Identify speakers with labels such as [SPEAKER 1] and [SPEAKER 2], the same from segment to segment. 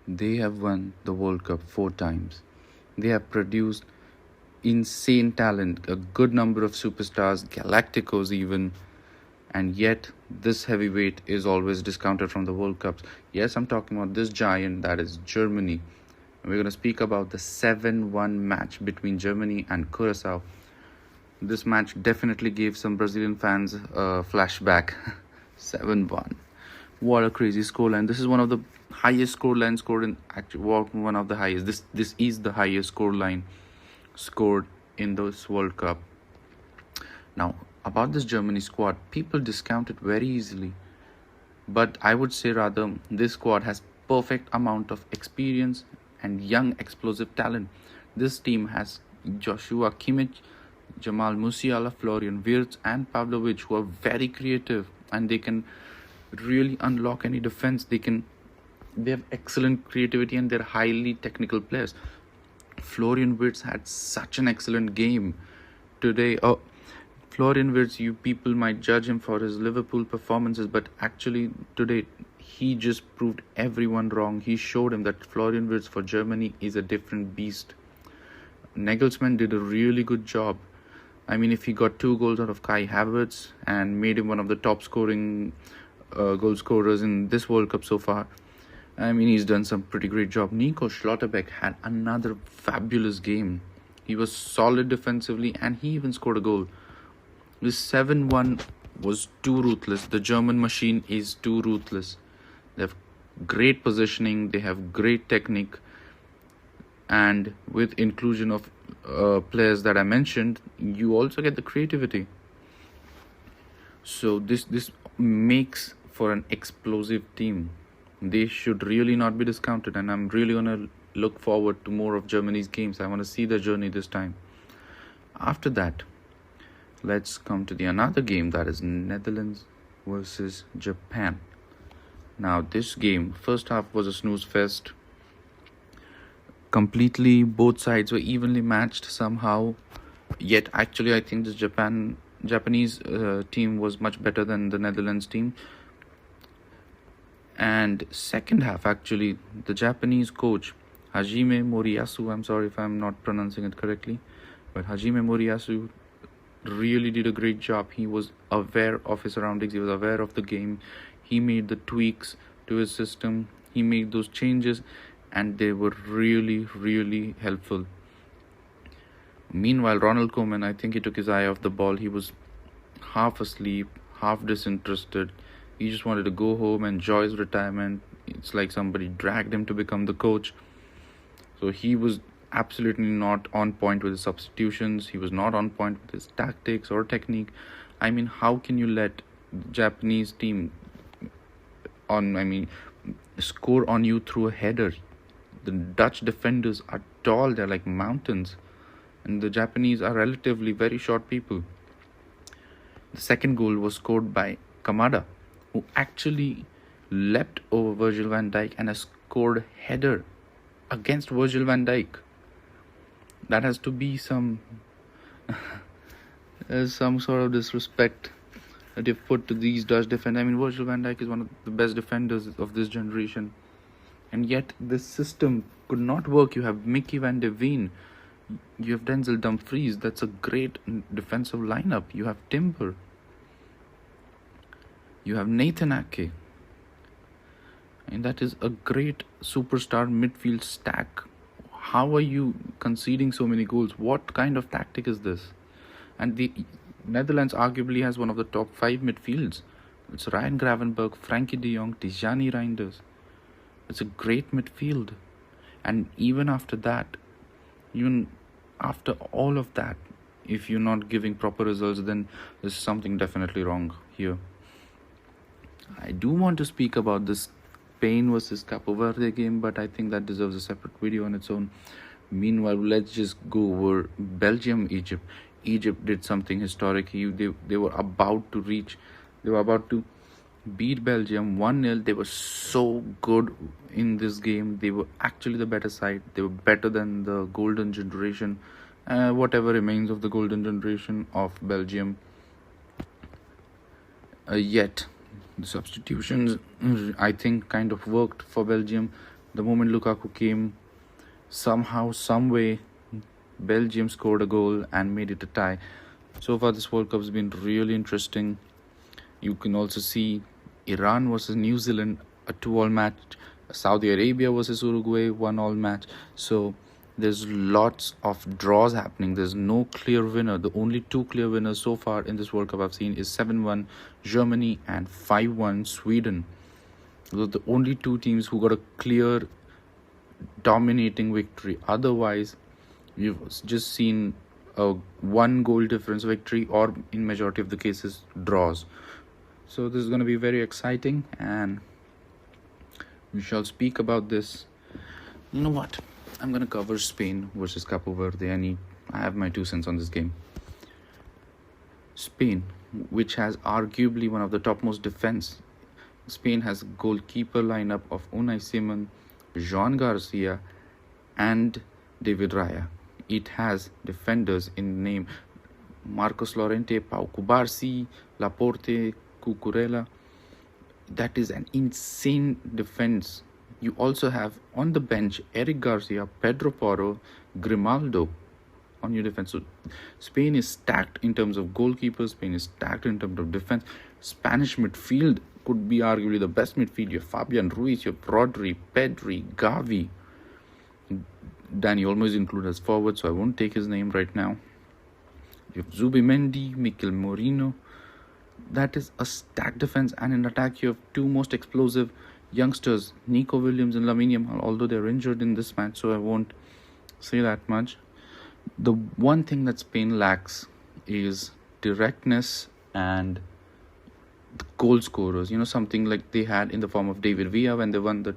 [SPEAKER 1] They have won the World Cup 4 times. They have produced insane talent, a good number of superstars, Galacticos even, and yet this heavyweight is always discounted from the World Cups. Yes, I'm talking about this giant that is Germany. And we're going to speak about the 7-1 match between Germany and Curaçao. This match definitely gave some Brazilian fans a flashback. 7-1. What a crazy scoreline. This is one of the highest scoreline scored in actually one of the highest. This is the highest scoreline scored in this World Cup. Now, about this Germany squad, people discount it very easily. But I would say rather this squad has perfect amount of experience and young explosive talent. This team has Joshua Kimmich, Jamal Musiala, Florian Wirtz and Pavlovic, who are very creative and they can really unlock any defense. They have excellent creativity and they're highly technical players. Florian Wirtz had such an excellent game today. Florian Wirtz, you people might judge him for his Liverpool performances, but actually today he just proved everyone wrong. He showed him that Florian Wirtz for Germany is a different beast. Nagelsmann did a really good job. I mean, if he got 2 goals out of Kai Havertz and made him one of the top scoring goal scorers in this World Cup so far, I mean, he's done some pretty great job. Nico Schlotterbeck had another fabulous game. He was solid defensively and he even scored a goal. This 7-1 was too ruthless. The German machine is too ruthless. They have great positioning, they have great technique, and with inclusion of players that I mentioned, you also get the creativity. So this makes for an explosive team. They should really not be discounted, and I'm really going to look forward to more of Germany's games. I want to see the journey this time. After that, let's come to the another game, that is Netherlands versus Japan. Now this game, first half was a snooze fest. Completely, both sides were evenly matched somehow. Yet actually I think this Japanese team was much better than the Netherlands team. And second half, actually, the Japanese coach Hajime Moriyasu, I'm sorry if I'm not pronouncing it correctly, but Hajime Moriyasu really did a great job. He was aware of his surroundings, he was aware of the game, he made the tweaks to his system, he made those changes, and they were really helpful. Meanwhile, Ronald Koeman, I think he took his eye off the ball. He was half asleep, half disinterested. He just wanted to go home, enjoy his retirement. It's like somebody dragged him to become the coach. So he was absolutely not on point with his substitutions. He was not on point with his tactics or technique. I mean, how can you let the Japanese team score on you through a header? The Dutch defenders are tall, they're like mountains, and the Japanese are relatively very short people. The second goal was scored by Kamada, who actually leapt over Virgil van Dijk and has scored header against Virgil van Dijk. That has to be some sort of disrespect that they've put to these Dutch defenders. I mean, Virgil van Dijk is one of the best defenders of this generation, and yet this system could not work. You have Mickey van de Ven, you have Denzel Dumfries. That's a great defensive lineup. You have Timber, you have Nathan Ake, and that is a great superstar midfield stack. How are you conceding so many goals? What kind of tactic is this? And the Netherlands arguably has one of the top 5 midfields. It's Ryan Gravenberch, Frankie de Jong, Tijani Reinders. It's a great midfield. And even after all of that, if you're not giving proper results, then there's something definitely wrong here. I do want to speak about this Spain versus Cape Verde game, but I think that deserves a separate video on its own. Meanwhile, let's just go over Belgium, Egypt. Egypt did something historic. They were about to beat Belgium 1-0. They were so good in this game. They were actually the better side. They were better than the golden generation, whatever remains of the golden generation of Belgium. Yet the substitutions, I think, kind of worked for Belgium. The moment Lukaku came, somehow, some way, Belgium scored a goal and made it a tie. So far, this World Cup has been really interesting. You can also see Iran versus New Zealand, a 2-all match. Saudi Arabia versus Uruguay, 1-all match. So there's lots of draws happening. There's no clear winner. The only two clear winners so far in this World Cup I've seen is 7-1 Germany and 5-1 Sweden. Those are the only two teams who got a clear dominating victory. Otherwise, you've just seen a 1-goal difference victory, or in majority of the cases, draws. So this is going to be very exciting, and we shall speak about this. You know what? I'm going to cover Spain versus Cape Verde. I have my 2 cents on this game. Spain, which has arguably one of the topmost defense. Spain has a goalkeeper lineup of Unai Simon, Joan Garcia, and David Raya. It has defenders in name Marcos Llorente, Pau Cubarsí, Laporte, Cucurella. That is an insane defense. You also have on the bench Eric Garcia, Pedro Porro, Grimaldo on your defense. So Spain is stacked in terms of goalkeepers. Spain is stacked in terms of defense. Spanish midfield could be arguably the best midfield. You have Fabian Ruiz, you have Rodri, Pedri, Gavi. Dani Olmo is included as forward, so I won't take his name right now. You have Zubimendi, Mikel Merino. That is a stacked defense, and in attack you have 2 most explosive youngsters, Nico Williams and Lamine Yamal, although they're injured in this match, so I won't say that much. The one thing that Spain lacks is directness and the goal scorers. Something like they had in the form of David Villa when they won the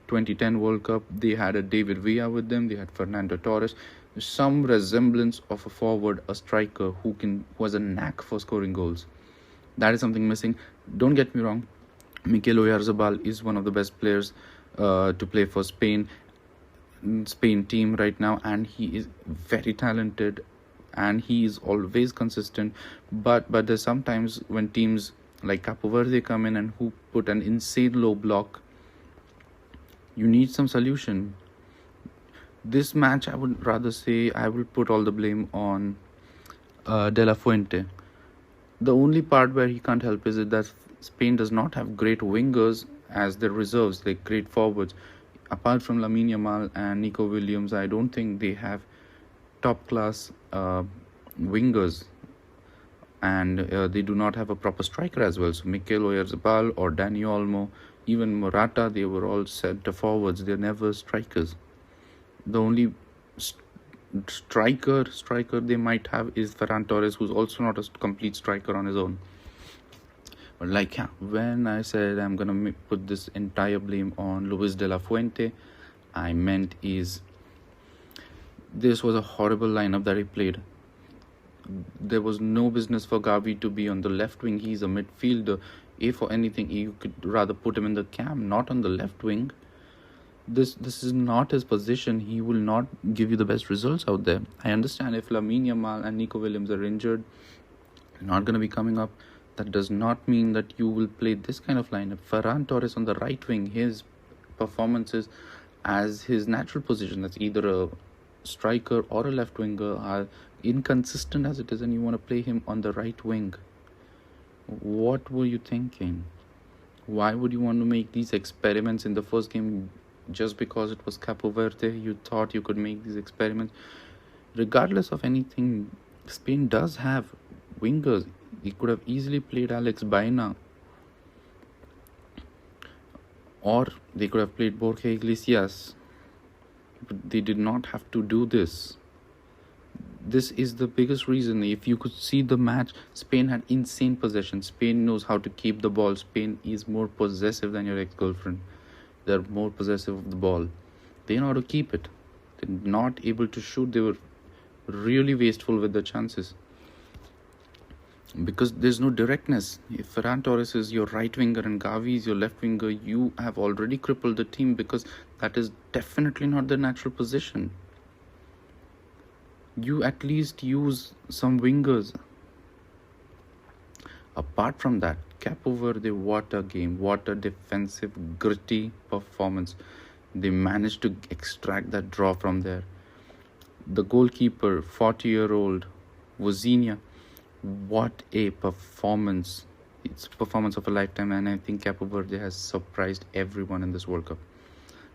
[SPEAKER 1] 2010 World Cup. They had a David Villa with them. They had Fernando Torres. Some resemblance of a forward, a striker who has a knack for scoring goals. That is something missing. Don't get me wrong. Mikel Oyarzabal is one of the best players to play for Spain team right now, and he is very talented and he is always consistent. But there's sometimes when teams like Cape Verde come in and who put an insane low block, you need some solution. This match, I would rather say I will put all the blame on De La Fuente. The only part where he can't help is that Spain does not have great wingers as their reserves, like great forwards. Apart from Lamine Yamal and Nico Williams, I don't think they have top-class wingers. And they do not have a proper striker as well. So Mikel Oyarzabal or Dani Olmo, even Morata, they were all centre forwards. They're never strikers. The only striker they might have is Ferran Torres, who's also not a complete striker on his own. But when I said I'm gonna put this entire blame on Luis de la Fuente, I meant this was a horrible lineup that he played. There was no business for Gavi to be on the left wing. He's a midfielder. If for anything, you could rather put him in the cam, not on the left wing. This is not his position. He will not give you the best results out there. I understand if Lamine Yamal and Nico Williams are injured, not going to be coming up. That does not mean that you will play this kind of lineup. Ferran Torres on the right wing, his performances as his natural position, that's either a striker or a left winger, are inconsistent as it is, and you want to play him on the right wing. What were you thinking? Why would you want to make these experiments in the first game? Just because it was Cape Verde, you thought you could make these experiments? Regardless of anything, Spain does have wingers. He could have easily played Alex Baena, or they could have played Borja Iglesias, but they did not have to do this. This is the biggest reason. If you could see the match, Spain had insane possession. Spain knows how to keep the ball. Spain is more possessive than your ex-girlfriend. They're more possessive of the ball. They know how to keep it. They're not able to shoot. They were really wasteful with the chances, because there's no directness. If Ferran Torres is your right winger and Gavi is your left winger, you have already crippled the team, because that is definitely not their natural position. You at least use some wingers. Apart from that, Cape Verde, what a game, what a defensive, gritty performance. They managed to extract that draw from there. The goalkeeper, 40-year-old Wozinha, what a performance. It's a performance of a lifetime, and I think Cape Verde has surprised everyone in this World Cup.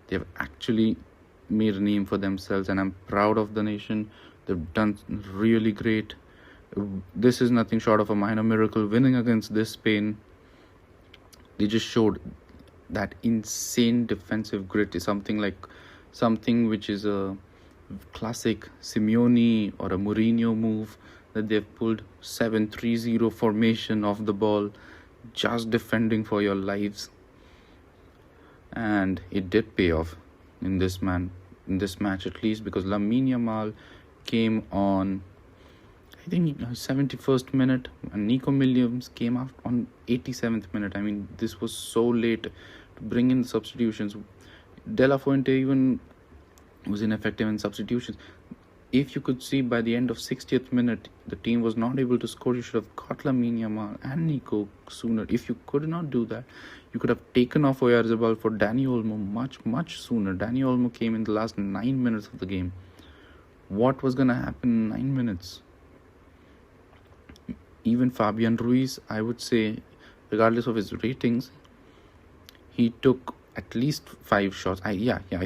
[SPEAKER 1] They have actually made a name for themselves, and I'm proud of the nation. They've done really great. This is nothing short of a minor miracle. Winning against this Spain, they just showed that insane defensive grit is something which is a classic Simeone or a Mourinho move that they've pulled. 7-3-0 formation off the ball, just defending for your lives, and it did pay off in this match at least, because Lamine Yamal came on, I think, 71st minute, and Nico Williams came out on 87th minute. I mean, this was so late to bring in the substitutions. De La Fuente even was ineffective in substitutions. If you could see, by the end of 60th minute, the team was not able to score. You should have got Lamine Yamal and Nico sooner. If you could not do that, you could have taken off Oyarzabal for Dani Olmo much sooner. Dani Olmo came in the last 9 minutes of the game. What was going to happen in 9 minutes? Even Fabian Ruiz, I would say, regardless of his ratings, he took at least 5 shots. I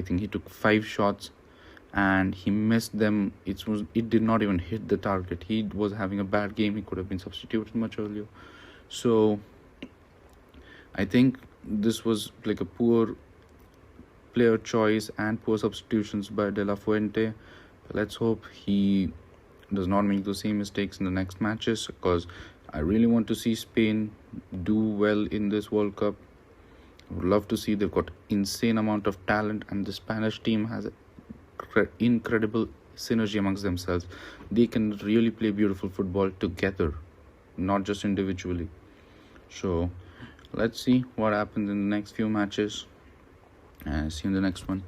[SPEAKER 1] think he took 5 shots and he missed them. It did not even hit the target. He was having a bad game. He could have been substituted much earlier. So I think this was like a poor player choice and poor substitutions by De La Fuente. Let's hope he does not make those same mistakes in the next matches, because I really want to see Spain do well in this World Cup. I would love to see. They've got insane amount of talent, and the Spanish team has incredible synergy amongst themselves. They can really play beautiful football together, not just individually. So let's see what happens in the next few matches, and see you in the next one.